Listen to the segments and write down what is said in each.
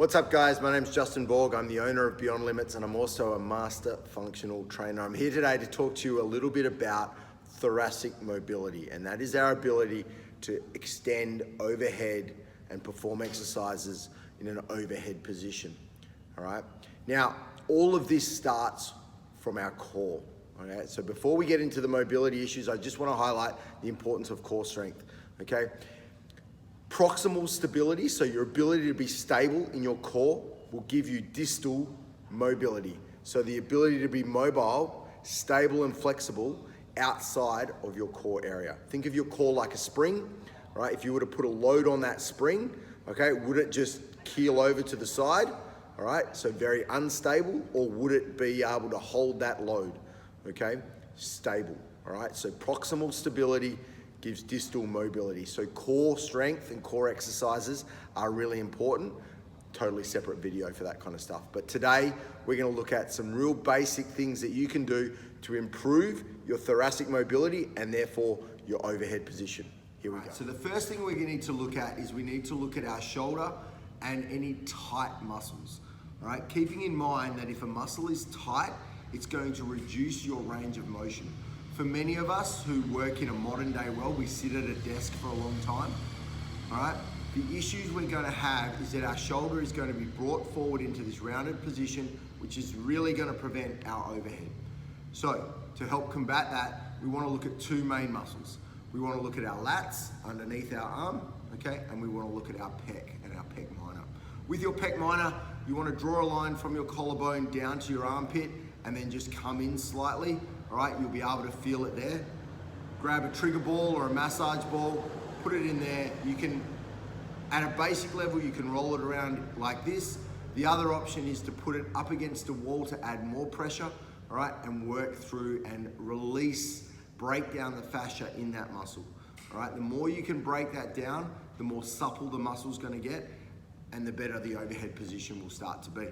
What's up guys, my name's Justin Borg. I'm the owner of Beyond Limits and I'm also a master functional trainer. I'm here today to talk to you a little bit about thoracic mobility, and that is our ability to extend overhead and perform exercises in an overhead position, all right? Now, all of this starts from our core, okay? So before we get into the mobility issues, I just wanna highlight the importance of core strength, okay? Proximal stability, so your ability to be stable in your core, will give you distal mobility. So the ability to be mobile, stable and flexible outside of your core area. Think of your core like a spring, right? If you were to put a load on that spring, okay, would it just keel over to the side? All right, so very unstable, or would it be able to hold that load? Okay, stable, all right? So proximal stability gives distal mobility. So core strength and core exercises are really important. Totally separate video for that kind of stuff. But today, we're gonna look at some real basic things that you can do to improve your thoracic mobility and therefore your overhead position. Here we go. So the first thing we're gonna need to look at is we need to look at our shoulder and any tight muscles, all right? Keeping in mind that if a muscle is tight, it's going to reduce your range of motion. For many of us who work in a modern day world, we sit at a desk for a long time, all right? The issues we're gonna have is that our shoulder is gonna be brought forward into this rounded position, which is really gonna prevent our overhead. So to help combat that, we wanna look at two main muscles. We wanna look at our lats underneath our arm, okay? And we wanna look at our pec and our pec minor. With your pec minor, you wanna draw a line from your collarbone down to your armpit and then just come in slightly. All right, you'll be able to feel it there. Grab a trigger ball or a massage ball, put it in there. You can, at a basic level, you can roll it around like this. The other option is to put it up against a wall to add more pressure, all right, and work through and release, break down the fascia in that muscle, all right? The more you can break that down, the more supple the muscle's gonna get and the better the overhead position will start to be.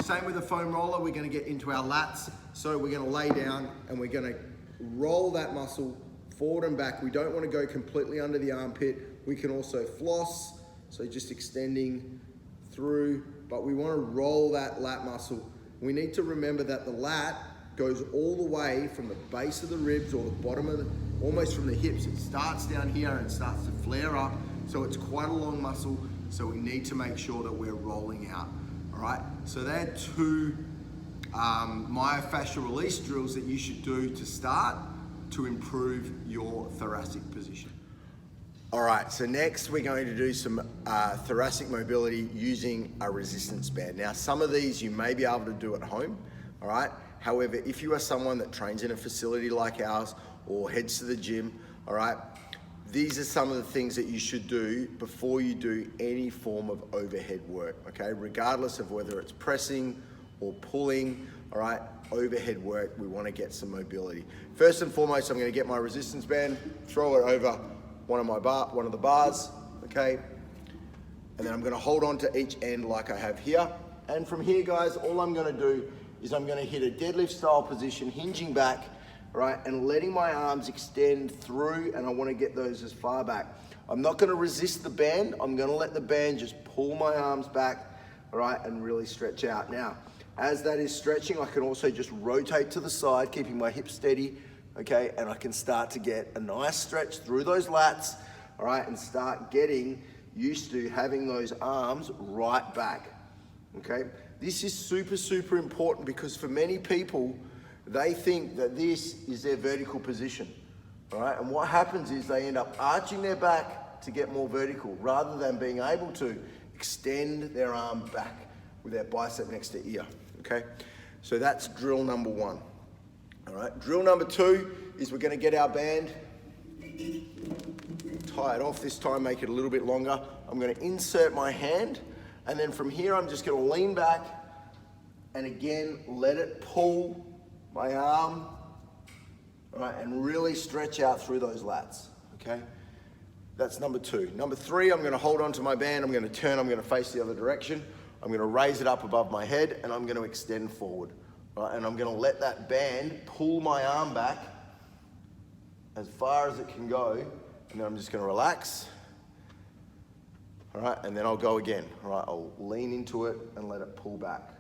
Same with the foam roller, we're gonna get into our lats. So we're gonna lay down and we're gonna roll that muscle forward and back. We don't wanna go completely under the armpit. We can also floss, so just extending through, but we wanna roll that lat muscle. We need to remember that the lat goes all the way from the base of the ribs or the bottom of the, almost from the hips. It starts down here and starts to flare up. So it's quite a long muscle. So we need to make sure that we're rolling out. All right, so they're two myofascial release drills that you should do to start to improve your thoracic position. All right, so next we're going to do some thoracic mobility using a resistance band. Now, some of these you may be able to do at home, all right? However, if you are someone that trains in a facility like ours or heads to the gym, all right, these are some of the things that you should do before you do any form of overhead work, okay? Regardless of whether it's pressing or pulling, all right? Overhead work, we wanna get some mobility. First and foremost, I'm gonna get my resistance band, throw it over one of the bars, okay? And then I'm gonna hold on to each end like I have here. And from here, guys, all I'm gonna do is I'm gonna hit a deadlift style position, hinging back, right, and letting my arms extend through, and I wanna get those as far back. I'm not gonna resist the band, I'm gonna let the band just pull my arms back, all right, and really stretch out. Now, as that is stretching, I can also just rotate to the side, keeping my hips steady, okay, and I can start to get a nice stretch through those lats, all right, and start getting used to having those arms right back, okay? This is super, super important because for many people, they think that this is their vertical position, all right? And what happens is they end up arching their back to get more vertical rather than being able to extend their arm back with their bicep next to ear, okay? So that's drill number one, all right? Drill number two is we're gonna get our band, tie it off this time, make it a little bit longer. I'm gonna insert my hand, and then from here, I'm just gonna lean back and again, let it pull my arm, all right, and really stretch out through those lats, okay? That's number two. Number three, I'm gonna hold onto my band, I'm gonna turn, I'm gonna face the other direction, I'm gonna raise it up above my head, and I'm gonna extend forward, right? And I'm gonna let that band pull my arm back as far as it can go, and then I'm just gonna relax, All right, and then I'll go again. All right, I'll lean into it and let it pull back.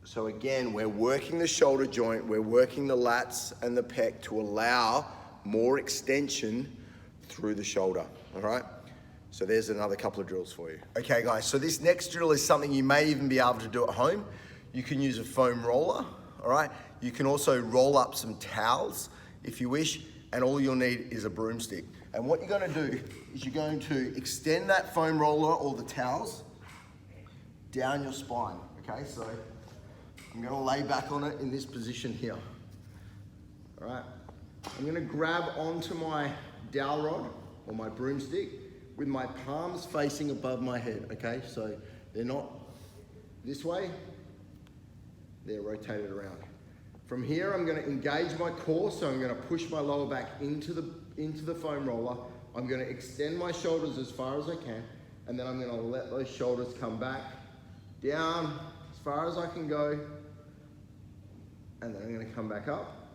So again, we're working the shoulder joint, we're working the lats and the pec to allow more extension through the shoulder, all right? So there's another couple of drills for you. Okay guys, so this next drill is something you may even be able to do at home. You can use a foam roller, all right? You can also roll up some towels if you wish, and all you'll need is a broomstick. And what you're gonna do is you're going to extend that foam roller or the towels down your spine, okay? So I'm gonna lay back on it in this position here, all right? I'm gonna grab onto my dowel rod or my broomstick with my palms facing above my head, okay? So they're not this way, they're rotated around. From here, I'm gonna engage my core, so I'm gonna push my lower back into the foam roller. I'm gonna extend my shoulders as far as I can, and then I'm gonna let those shoulders come back, down, as far as I can go, and then I'm gonna come back up,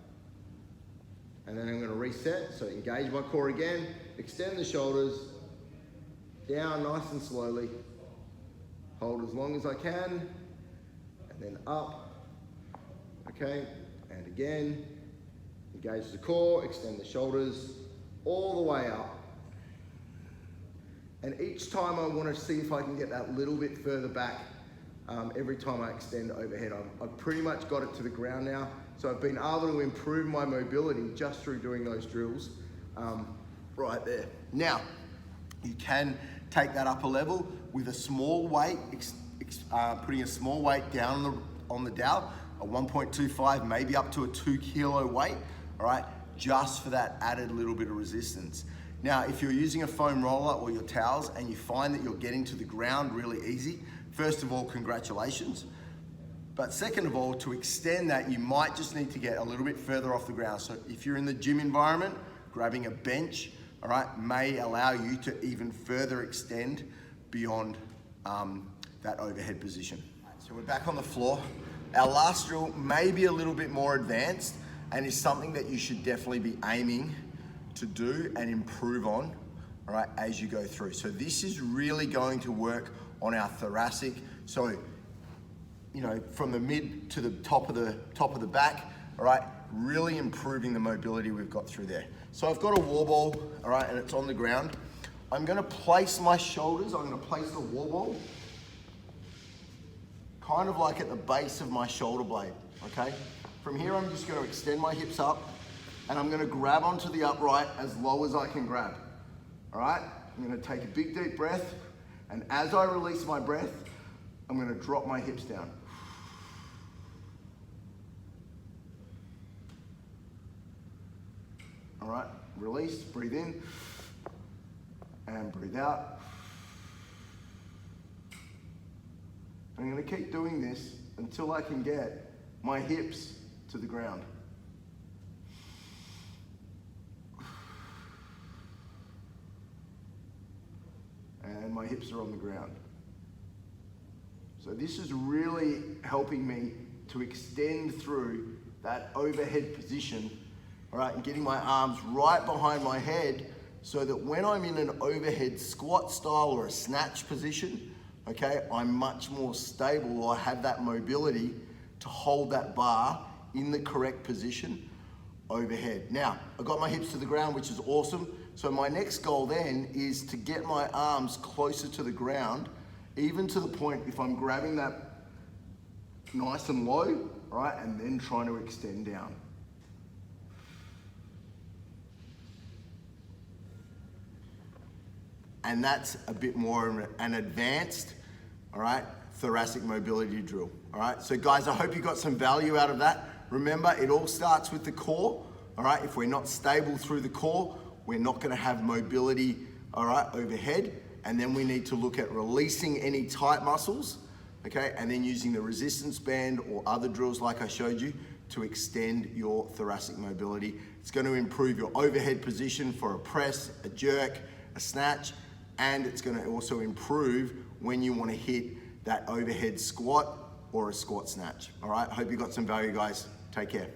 and then I'm gonna reset, so engage my core again, extend the shoulders, down nice and slowly, hold as long as I can, and then up, okay, and again, engage the core, extend the shoulders, all the way up. And each time I want to see if I can get that little bit further back every time I extend overhead. I've pretty much got it to the ground now, so I've been able to improve my mobility just through doing those drills right there. Now, you can take that up a level with a small weight, putting a small weight down on the dowel, a 1.25, maybe up to a 2 kilo weight, all right, just for that added little bit of resistance. Now, if you're using a foam roller or your towels and you find that you're getting to the ground really easy, first of all, congratulations. But second of all, to extend that, you might just need to get a little bit further off the ground. So if you're in the gym environment, grabbing a bench, all right, may allow you to even further extend beyond that overhead position. So we're back on the floor. Our last drill may be a little bit more advanced and is something that you should definitely be aiming to do and improve on, all right, as you go through. So this is really going to work on our thoracic. So, you know, from the mid to the top of the back, all right, really improving the mobility we've got through there. So I've got a wall ball, all right, and it's on the ground. I'm gonna place my shoulders, I'm gonna place the wall ball kind of like at the base of my shoulder blade, okay? From here, I'm just gonna extend my hips up and I'm gonna grab onto the upright as low as I can grab, all right? I'm gonna take a big deep breath, and as I release my breath, I'm gonna drop my hips down. All right, release, breathe in, and breathe out. I'm gonna keep doing this until I can get my hips to the ground. And my hips are on the ground. So this is really helping me to extend through that overhead position, all right, and getting my arms right behind my head so that when I'm in an overhead squat style or a snatch position, okay, I'm much more stable, or I have that mobility to hold that bar in the correct position overhead. Now, I've got my hips to the ground, which is awesome. So my next goal then is to get my arms closer to the ground, even to the point if I'm grabbing that nice and low, right, and then trying to extend down. And that's a bit more of an advanced, all right, thoracic mobility drill, all right? So guys, I hope you got some value out of that. Remember, it all starts with the core, all right? If we're not stable through the core, we're not gonna have mobility, all right, overhead. And then we need to look at releasing any tight muscles, okay? And then using the resistance band or other drills like I showed you to extend your thoracic mobility. It's gonna improve your overhead position for a press, a jerk, a snatch, and it's gonna also improve when you wanna hit that overhead squat or a squat snatch. All right, hope you got some value, guys. Take care.